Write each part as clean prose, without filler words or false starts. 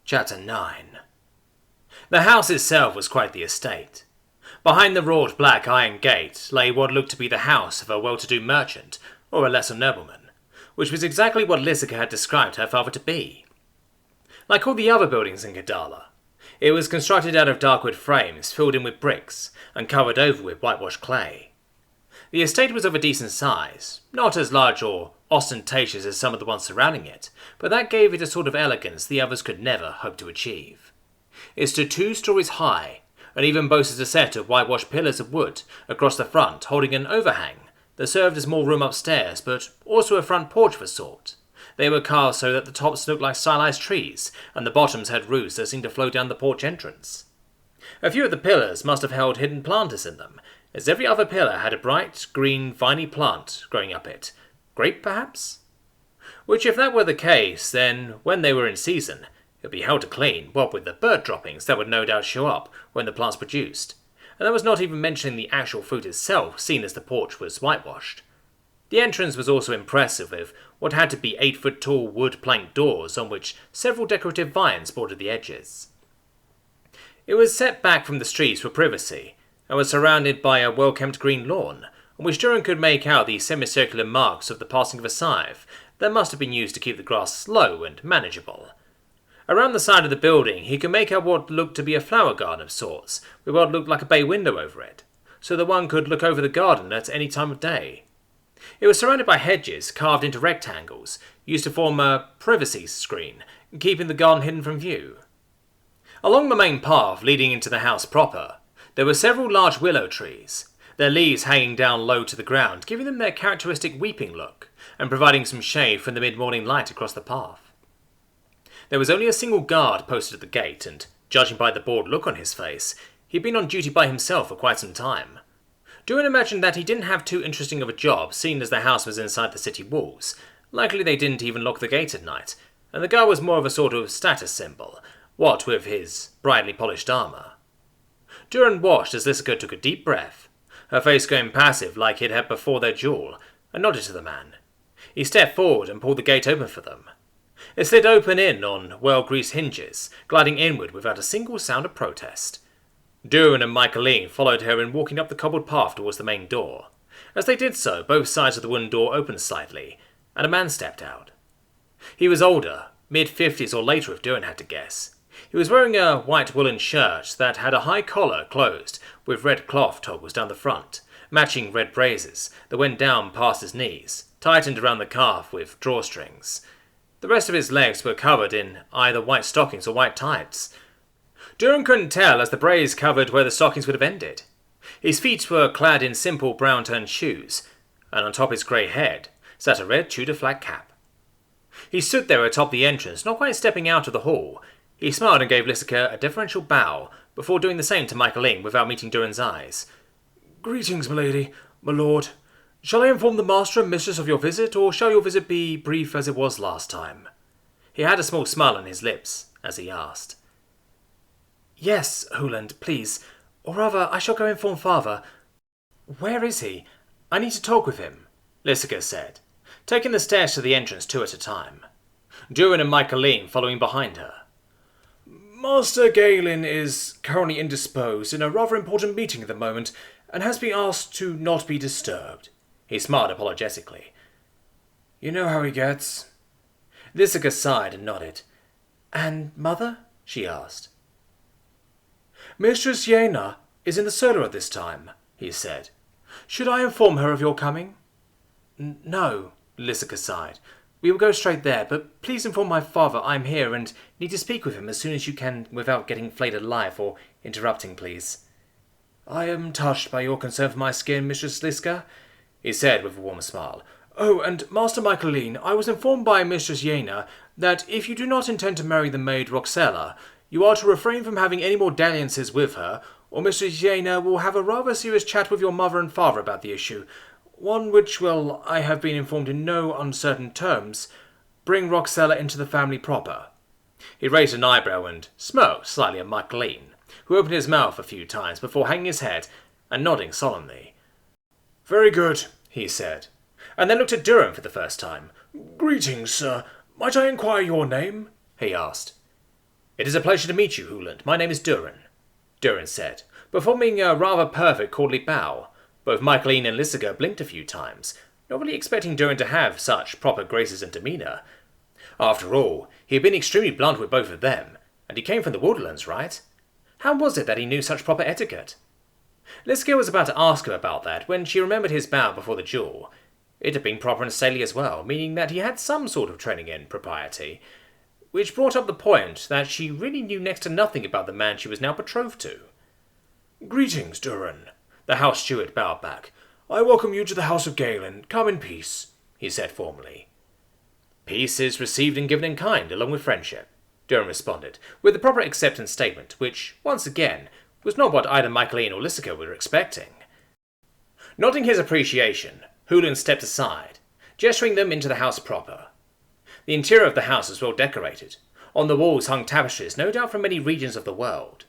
Chapter 9. The house itself was quite the estate. Behind the wrought black iron gate lay what looked to be the house of a well-to-do merchant, or a lesser nobleman, which was exactly what Lysica had described her father to be. Like all the other buildings in Gadala, it was constructed out of dark wood frames filled in with bricks and covered over with whitewashed clay. The estate was of a decent size, not as large or ostentatious as some of the ones surrounding it, but that gave it a sort of elegance the others could never hope to achieve. It stood 2 stories high, and even boasted a set of whitewashed pillars of wood across the front holding an overhang that served as more room upstairs, but also a front porch of a sort. They were carved so that the tops looked like stylized trees, and the bottoms had roots that seemed to flow down the porch entrance. A few of the pillars must have held hidden planters in them, as every other pillar had a bright, green, viney plant growing up it. Grape, perhaps? Which, if that were the case, then, when they were in season, it would be held to clean, what with the bird droppings that would no doubt show up when the plants produced. And that was not even mentioning the actual fruit itself, seen as the porch was whitewashed. The entrance was also impressive, with what had to be 8-foot-tall wood plank doors on which several decorative vines bordered the edges. It was set back from the streets for privacy, and was surrounded by a well-kept green lawn, on which Durin could make out the semicircular marks of the passing of a scythe that must have been used to keep the grass low and manageable. Around the side of the building he could make out what looked to be a flower garden of sorts, with what looked like a bay window over it, so that one could look over the garden at any time of day. It was surrounded by hedges carved into rectangles, used to form a privacy screen, keeping the garden hidden from view. Along the main path leading into the house proper, there were several large willow trees, their leaves hanging down low to the ground, giving them their characteristic weeping look, and providing some shade from the mid-morning light across the path. There was only a single guard posted at the gate, and, judging by the bored look on his face, he'd been on duty by himself for quite some time. Durin imagined that he didn't have too interesting of a job, seeing as the house was inside the city walls. Likely they didn't even lock the gate at night, and the guard was more of a sort of status symbol, what with his brightly polished armour. Durin watched as Lysica took a deep breath, her face going passive like it had before their duel, and nodded to the man. He stepped forward and pulled the gate open for them. It slid open in on well-greased hinges, gliding inward without a single sound of protest. Durin and Michaeline followed her in walking up the cobbled path towards the main door. As they did so, both sides of the wooden door opened slightly, and a man stepped out. He was older, mid-50s or later if Durin had to guess. He was wearing a white woolen shirt that had a high collar closed, with red cloth toggles down the front, matching red braces that went down past his knees, tightened around the calf with drawstrings. The rest of his legs were covered in either white stockings or white tights. Durin couldn't tell, as the brace covered where the stockings would have ended. His feet were clad in simple brown-turned shoes, and on top his grey head sat a red Tudor flag cap. He stood there atop the entrance, not quite stepping out of the hall. He smiled and gave Lysica a deferential bow, before doing the same to Michaeline without meeting Durin's eyes. "Greetings, milady, my lord. Shall I inform the master and mistress of your visit, or shall your visit be brief as it was last time?" He had a small smile on his lips as he asked. "Yes, Huland, please. Or rather, I shall go inform father." "Where is he? I need to talk with him," Lysica said, taking the stairs to the entrance 2 at a time. Durin and Michaeline following behind her. "Master Galen is currently indisposed in a rather important meeting at the moment, and has been asked to not be disturbed." He smiled apologetically. "You know how he gets." Lysica sighed and nodded. "And mother?" she asked. "Mistress Yena is in the solar at this time," he said. "Should I inform her of your coming?" "No," Lysica sighed. "We will go straight there, but please inform my father I am here and need to speak with him as soon as you can without getting flayed alive or interrupting, please." "I am touched by your concern for my skin, Mistress Lysica," he said with a warm smile. "Oh, and Master Michaeline, I was informed by Mistress Yena that if you do not intend to marry the maid Roxella, you are to refrain from having any more dalliances with her, or Mistress Yena will have a rather serious chat with your mother and father about the issue. One which will, I have been informed in no uncertain terms, bring Roxella into the family proper." He raised an eyebrow and smirked slightly at Michaeline, who opened his mouth a few times before hanging his head and nodding solemnly. "Very good," he said, and then looked at Durin for the first time. "Greetings, sir. Might I inquire your name?" he asked. "It is a pleasure to meet you, Hooland. My name is Durin," Durin said, performing a rather perfect courtly bow. Both Michaeline and Lysager blinked a few times, not really expecting Durin to have such proper graces and demeanour. After all, he had been extremely blunt with both of them, and he came from the Woodlands, right? How was it that he knew such proper etiquette? Lysager was about to ask him about that when she remembered his bow before the duel. It had been proper and stately as well, meaning that he had some sort of training in propriety, which brought up the point that she really knew next to nothing about the man she was now betrothed to. "Greetings, Durin," the house steward bowed back. "I welcome you to the House of Galen. Come in peace," he said formally. "Peace is received and given in kind, along with friendship," Durin responded, with the proper acceptance statement, which, once again, was not what either Michaeline or Lysager were expecting. Nodding his appreciation, Hooland stepped aside, gesturing them into the house proper. The interior of the house was well decorated. On the walls hung tapestries, no doubt from many regions of the world.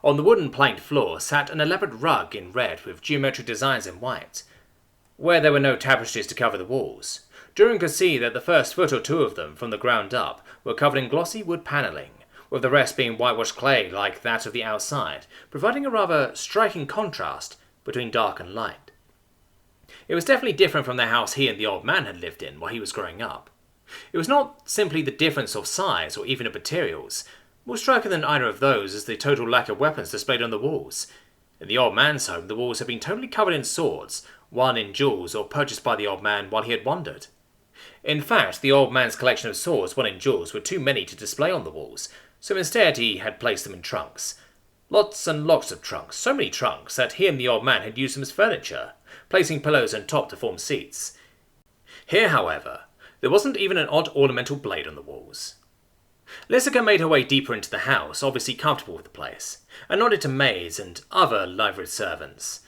On the wooden planked floor sat an elaborate rug in red with geometric designs in white. Where there were no tapestries to cover the walls, Durin could see that the first foot or two of them, from the ground up, were covered in glossy wood panelling, with the rest being whitewashed clay like that of the outside, providing a rather striking contrast between dark and light. It was definitely different from the house he and the old man had lived in while he was growing up. It was not simply the difference of size or even of materials. More striking than either of those is the total lack of weapons displayed on the walls. In the old man's home, the walls had been totally covered in swords, one in jewels or purchased by the old man while he had wandered. In fact, the old man's collection of swords, one in jewels, were too many to display on the walls, so instead he had placed them in trunks. Lots and lots of trunks, so many trunks that he and the old man had used them as furniture, placing pillows on top to form seats. Here, however, there wasn't even an odd ornamental blade on the walls. Lysager made her way deeper into the house, obviously comfortable with the place, and nodded to maids and other liveried servants.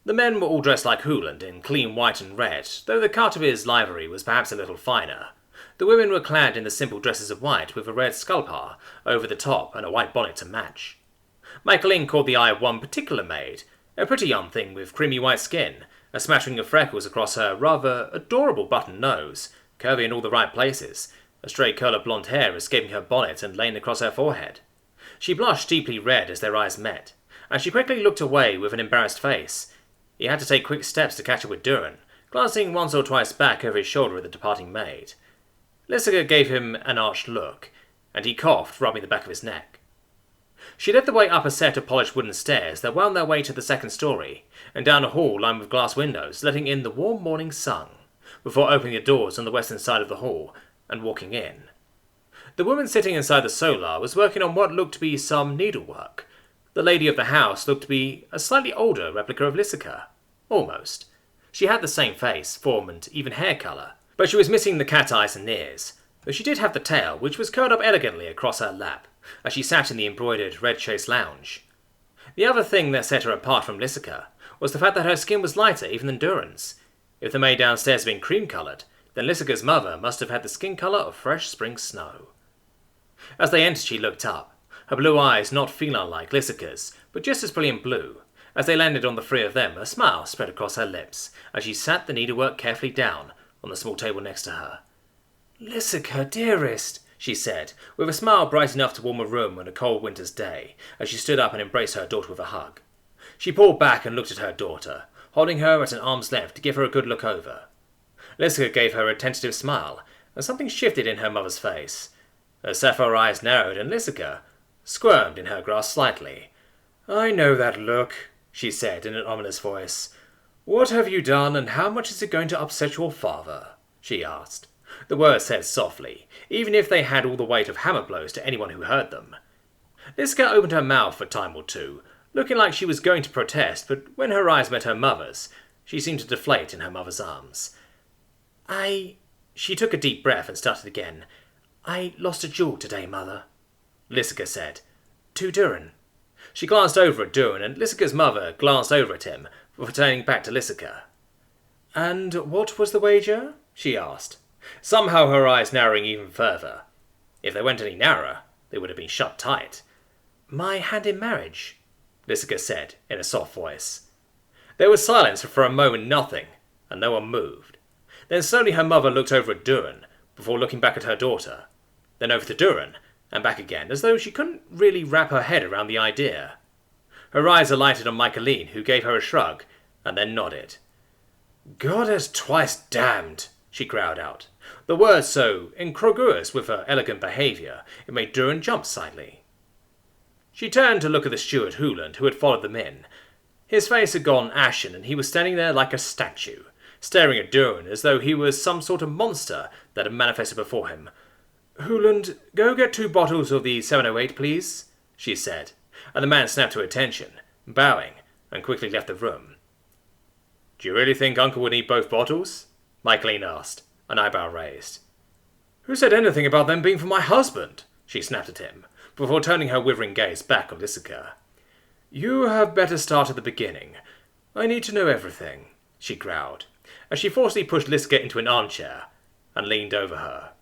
The men were all dressed like Hooland in clean white and red, though the cut of his livery was perhaps a little finer. The women were clad in the simple dresses of white with a red sculpar over the top and a white bonnet to match. Michaeline caught the eye of one particular maid, a pretty young thing with creamy white skin, a smattering of freckles across her rather adorable button nose, curvy in all the right places, a stray curl of blonde hair escaping her bonnet and laying across her forehead. She blushed deeply red as their eyes met, and she quickly looked away with an embarrassed face. He had to take quick steps to catch up with Durin, glancing once or twice back over his shoulder at the departing maid. Lysager gave him an arched look, and he coughed, rubbing the back of his neck. She led the way up a set of polished wooden stairs that wound their way to the second story, and down a hall lined with glass windows, letting in the warm morning sun, before opening the doors on the western side of the hall and walking in. The woman sitting inside the solar was working on what looked to be some needlework. The lady of the house looked to be a slightly older replica of Lysager. Almost. She had the same face, form, and even hair colour, but she was missing the cat eyes and ears, though she did have the tail, which was curled up elegantly across her lap, as she sat in the embroidered red chaise lounge. The other thing that set her apart from Lysager was the fact that her skin was lighter even than Durin's. If the maid downstairs had been cream-coloured, then Lysager's mother must have had the skin colour of fresh spring snow. As they entered, she looked up, her blue eyes not feline-like Lysager's, but just as brilliant blue. As they landed on the three of them, a smile spread across her lips, as she sat the needlework carefully down on the small table next to her. "Lysager, dearest," she said, with a smile bright enough to warm a room on a cold winter's day, as she stood up and embraced her daughter with a hug. She pulled back and looked at her daughter, holding her at an arm's length to give her a good look over. Lysager gave her a tentative smile, and something shifted in her mother's face. Her sapphire eyes narrowed, and Lysager squirmed in her grasp slightly. "I know that look," she said in an ominous voice. "What have you done, and how much is it going to upset your father?" she asked. The words said softly, even if they had all the weight of hammer blows to anyone who heard them. Lysager opened her mouth for a time or two, looking like she was going to protest, but when her eyes met her mother's, she seemed to deflate in her mother's arms. She took a deep breath and started again. "I lost a jewel today, Mother," Lysager said. "To Durin." She glanced over at Durin, and Lysager's mother glanced over at him, before turning back to Lysager. "And what was the wager?" she asked, somehow her eyes narrowing even further. If they went any narrower, they would have been shut tight. "My hand in marriage," Lysager said in a soft voice. There was silence for a moment, nothing, and no one moved. Then slowly her mother looked over at Durin, before looking back at her daughter, then over to Durin, and back again, as though she couldn't really wrap her head around the idea. Her eyes alighted on Michaeline, who gave her a shrug, and then nodded. "Goddess twice damned," she growled out, the words so incongruous with her elegant behaviour it made Duran jump slightly. She turned to look at the steward Hooland, who had followed them in. His face had gone ashen, and he was standing there like a statue, staring at Duran as though he was some sort of monster that had manifested before him. "Hooland, go get 2 bottles of the 708, please," she said, and the man snapped to attention, bowing, and quickly left the room. "Do you really think Uncle would need both bottles?" Michaeline asked, an eyebrow raised. "Who said anything about them being for my husband?" she snapped at him, before turning her withering gaze back on Lysica. "You have better start at the beginning. I need to know everything," she growled, as she forcibly pushed Lysica into an armchair and leaned over her.